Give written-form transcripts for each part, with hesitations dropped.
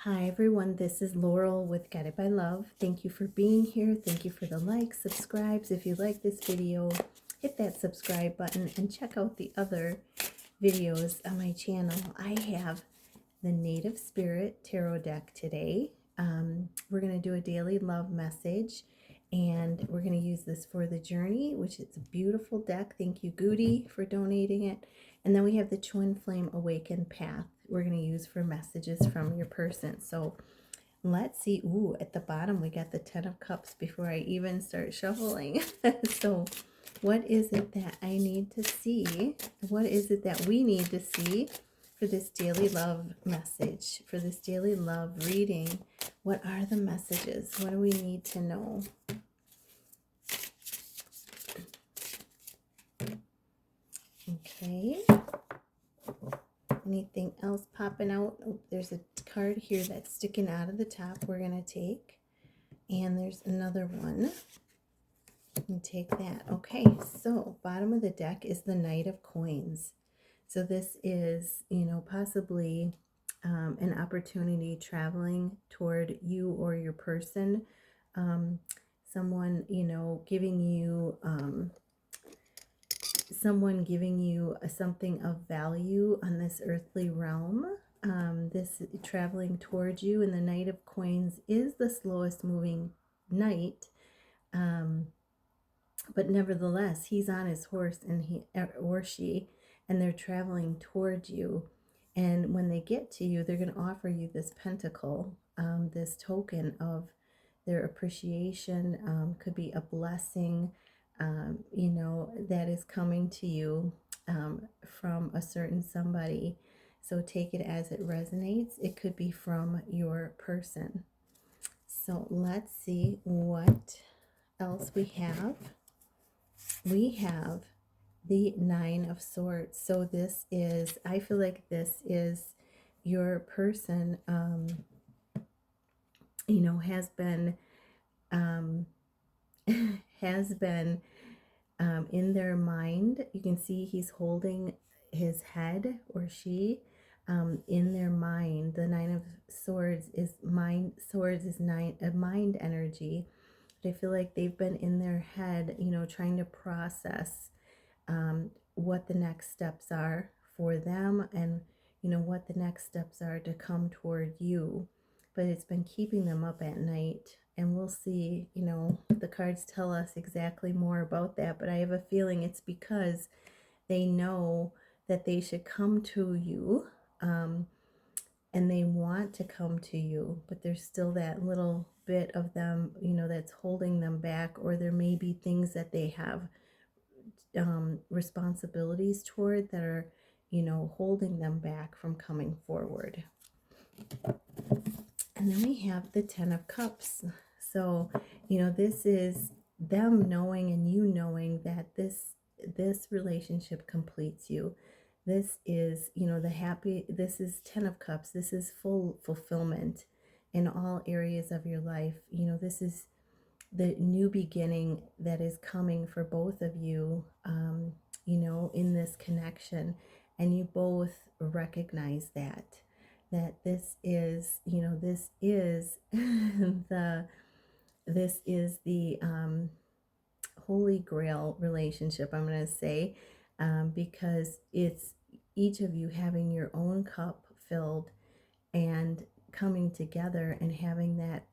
Hi everyone, this is Laurel with Guided by Love. Thank you for being here. Thank you for the likes, subscribes. If you like this video, hit that subscribe button and check out the other videos on my channel. I have the Native Spirit Tarot deck today. We're going to do a daily love message and we're going to use this for the journey, which is a beautiful deck. Thank you, Goody, for donating it. And then we have the Twin Flame Awaken Path we're going to use for messages from your person. So let's see. Ooh, at the bottom we got the 10 of Cups before I even start shuffling. So what is it that I need to see? What is it that we need to see for this daily love message, for this daily love reading? What are the messages? What do we need to know? Okay. Anything else popping out? Oh, there's a card here that's sticking out of the top we're going to take. And there's another one. And take that. Okay, so bottom of the deck is the Knight of Coins. So this is, possibly an opportunity traveling toward you or your person. Someone, giving you something of value on this earthly realm. This traveling towards you, and the Knight of Coins is the slowest moving knight. But nevertheless, he's on his horse, and he or she, and they're traveling towards you. And when they get to you, they're going to offer you this pentacle, this token of their appreciation. Could be a blessing, that is coming to you from a certain somebody. So take it as it resonates. It could be from your person. So let's see what else we have. We have the Nine of Swords. So this is, I feel like this is your person, has been, in their mind. You can see he's holding his head, or she, in their mind. The Nine of Swords is mind. Swords is mind energy. But I feel like they've been in their head, trying to process what the next steps are for them, and what the next steps are to come toward you. But it's been keeping them up at night, and we'll see. The cards tell us exactly more about that, but I have a feeling it's because they know that they should come to you, and they want to come to you, but there's still that little bit of them, that's holding them back, or there may be things that they have responsibilities toward that are, holding them back from coming forward. And then we have the 10 of Cups. So, this is them knowing and you knowing that this relationship completes you. This is, this is 10 of Cups. This is full fulfillment in all areas of your life. This is the new beginning that is coming for both of you, in this connection. And you both recognize that this is, this is the holy grail relationship, I'm going to say, because it's each of you having your own cup filled and coming together and having that,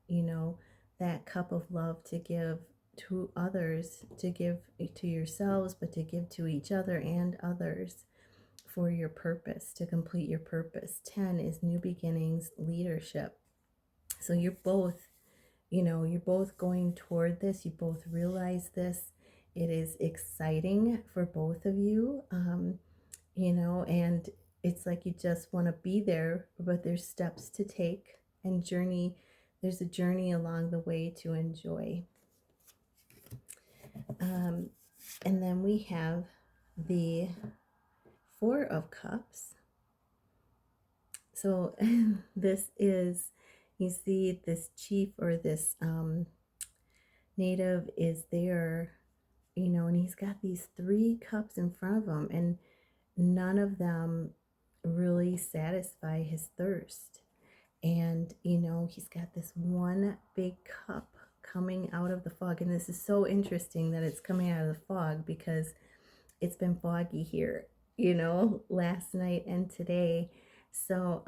that cup of love to give to others, to give to yourselves, but to give to each other and others for your purpose, to complete your purpose. 10 is new beginnings, leadership. So you're both, you're both going toward this. You both realize this. It is exciting for both of you, and it's like you just want to be there, but there's steps to take and journey. There's a journey along the way to enjoy. And then we have the Four of Cups. So this is, you see this chief, or this native is there, and he's got these 3 cups in front of him, and none of them really satisfy his thirst. And And, you know, he's got this one big cup coming out of the fog. And this is so interesting that it's coming out of the fog because it's been foggy here, you know, last night and today. So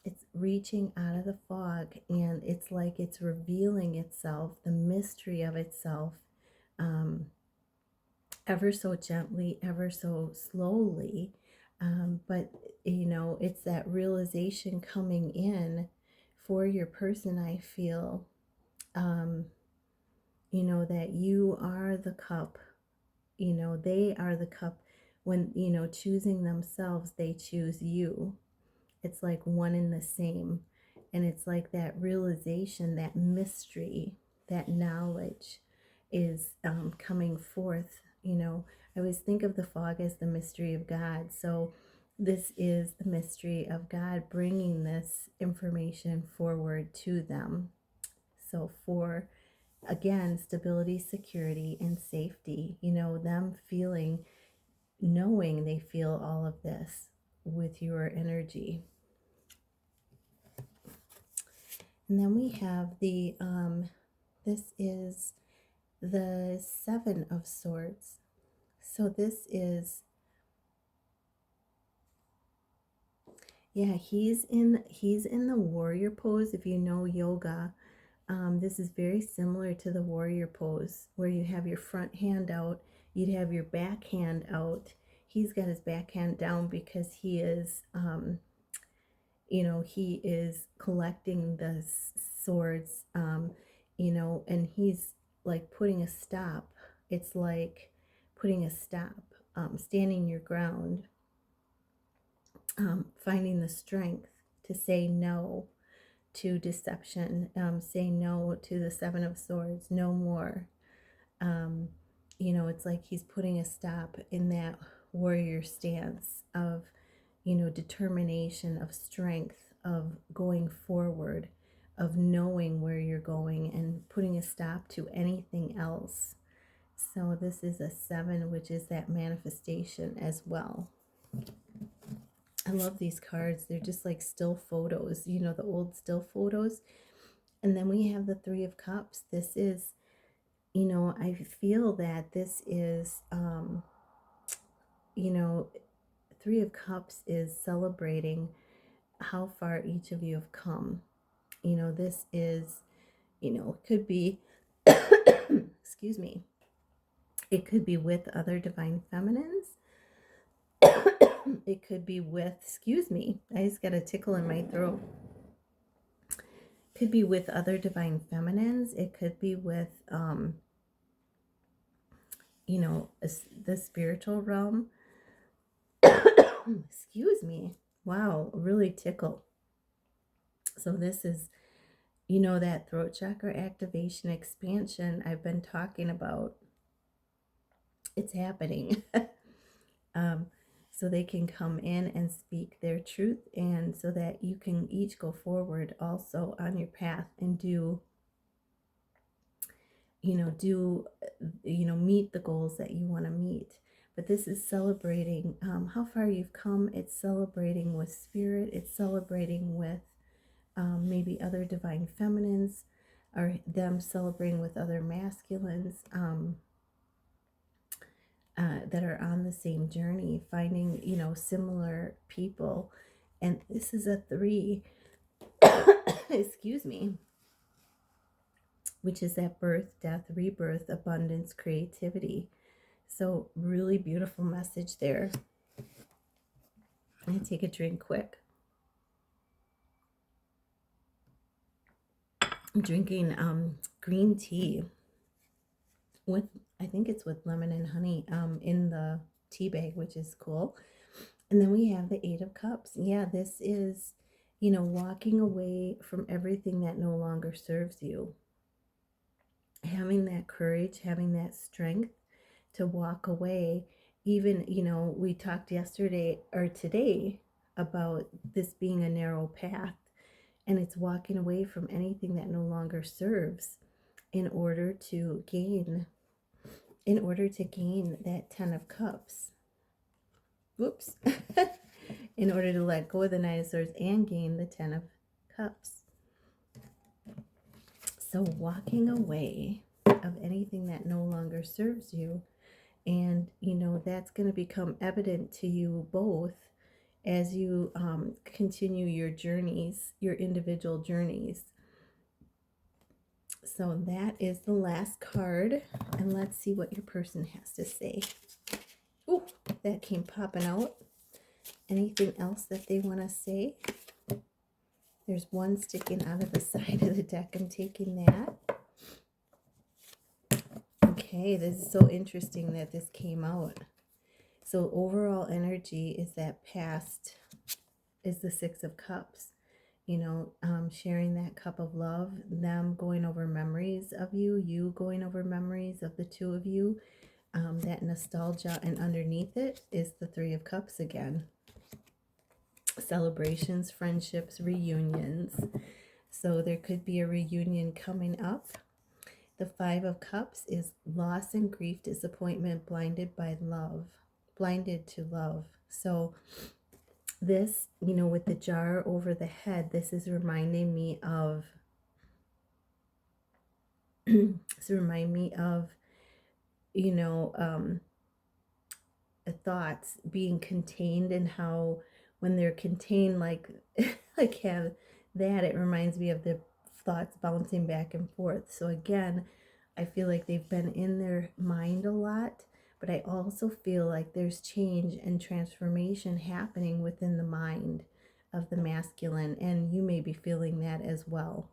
it's reaching out of the fog, and it's like it's revealing itself, the mystery of itself, um, ever so gently, ever so slowly. But, you know, it's that realization coming in for your person, I feel, um, you know, that you are the cup. You know, they are the cup. When, you know, choosing themselves, they choose you. It's like one and the same. And it's like that realization, that mystery, that knowledge is coming forth. You know, I always think of the fog as the mystery of God. So this is the mystery of God bringing this information forward to them. So for, again, stability, security, and safety, you know, them feeling, knowing they feel all of this with your energy. And then we have the, this is the Seven of Swords. So this is, yeah, he's in the warrior pose. If you know yoga, this is very similar to the warrior pose where you have your front hand out, you'd have your back hand out. He's got his back hand down because he is, you know, he is collecting the swords, you know, and he's like putting a stop. It's like putting a stop, standing your ground, finding the strength to say no to deception, say no to the Seven of Swords, no more. You know, it's like he's putting a stop in that warrior stance of, you know, determination, of strength, of going forward, of knowing where you're going and putting a stop to anything else. So this is a 7, which is that manifestation as well. I love these cards. They're just like still photos, you know, the old still photos. And then we have the 3 of Cups. This is, you know, I feel that this is, you know, 3 of Cups is celebrating how far each of you have come. You know, this is, you know, it could be, excuse me, it could be with other divine feminines. It could be with, excuse me, I just got a tickle in my throat. Could be with other divine feminines. It could be with, you know, the spiritual realm. Excuse me. Wow, really tickle. So this is, you know, that throat chakra activation, expansion I've been talking about. It's happening. So they can come in and speak their truth, and so that you can each go forward also on your path and do, you know, meet the goals that you want to meet. But this is celebrating how far you've come. It's celebrating with spirit. It's celebrating with maybe other divine feminines, or them celebrating with other masculines that are on the same journey, finding, you know, similar people. And this is a 3, excuse me, which is that birth, death, rebirth, abundance, creativity. So really beautiful message there. I'm going to take a drink quick. I'm drinking green tea with, I think it's with lemon and honey in the tea bag, which is cool. And then we have the 8 of Cups. Yeah, this is, you know, walking away from everything that no longer serves you. Having that courage, having that strength to walk away. Even, you know, we talked yesterday or today about this being a narrow path, and it's walking away from anything that no longer serves in order to gain that 10 of Cups. Whoops. In order to let go of the 9 of Swords and gain the 10 of Cups. So walking away of anything that no longer serves you, and that's going to become evident to you both as you continue your journeys, your individual journeys. So that is the last card, and let's see what your person has to say. Oh, that came popping out. Anything else that they want to say? There's one sticking out of the side of the deck. I'm taking that. Okay, this is so interesting that this came out. So overall energy is that past is the Six of Cups. Sharing that cup of love, them going over memories of you going over memories of the two of you, that nostalgia, and underneath it is the Three of Cups again. Celebrations, friendships, reunions. So there could be a reunion coming up. The Five of Cups is loss and grief, disappointment, blinded to love. So this, with the jar over the head, this is reminding me of, thoughts being contained, and how when they're contained, like have that, it reminds me of the thoughts bouncing back and forth. So again, I feel like they've been in their mind a lot, but I also feel like there's change and transformation happening within the mind of the masculine, and you may be feeling that as well.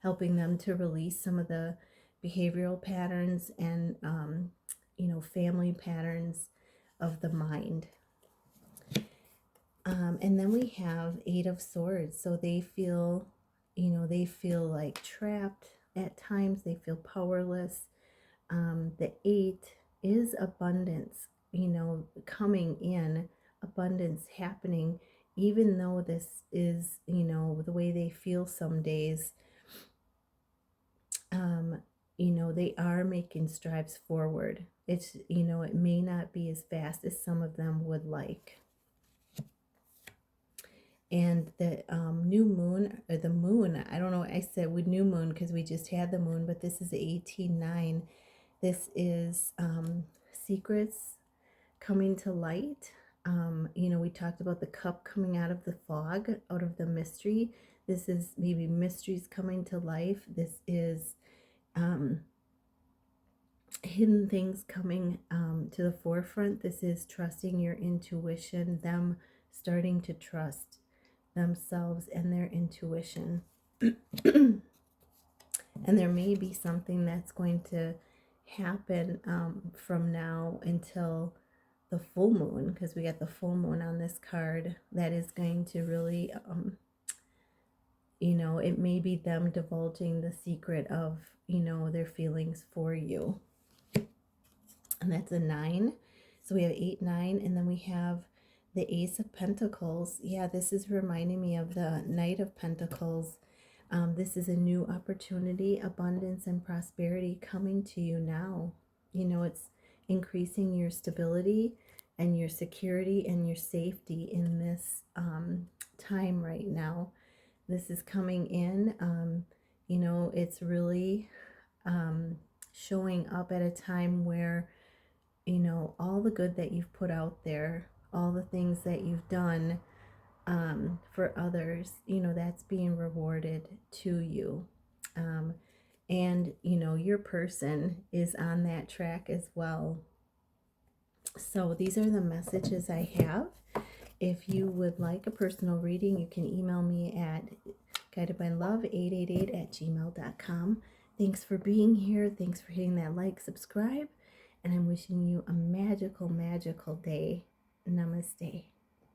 Helping them to release some of the behavioral patterns and family patterns of the mind. And then we have Eight of Swords. So they feel like trapped at times. They feel powerless. The Eight is abundance, coming in, abundance happening, even though this is, the way they feel some days. They are making strides forward. It's, it may not be as fast as some of them would like. And the new moon, or the moon, I don't know, I said with new moon because we just had the moon, but this is 18-9. This is secrets coming to light. We talked about the cup coming out of the fog, out of the mystery. This is maybe mysteries coming to life. This is hidden things coming to the forefront. This is trusting your intuition, them starting to trust themselves and their intuition. And there may be something that's going to happen from now until the full moon, because we got the full moon on this card, that is going to really it may be them divulging the secret of their feelings for you. And that's a 9. So we have 8, 9, and then we have the Ace of Pentacles. Yeah, this is reminding me of the Knight of Pentacles. This is a new opportunity, abundance and prosperity coming to you now. It's increasing your stability and your security and your safety in this time right now. This is coming in. It's really showing up at a time where all the good that you've put out there, all the things that you've done for others, that's being rewarded to you. And your person is on that track as well. So these are the messages I have. If you would like a personal reading, you can email me at guidedbylove888@gmail.com. Thanks for being here. Thanks for hitting that like, subscribe. And I'm wishing you a magical, magical day. Namaste.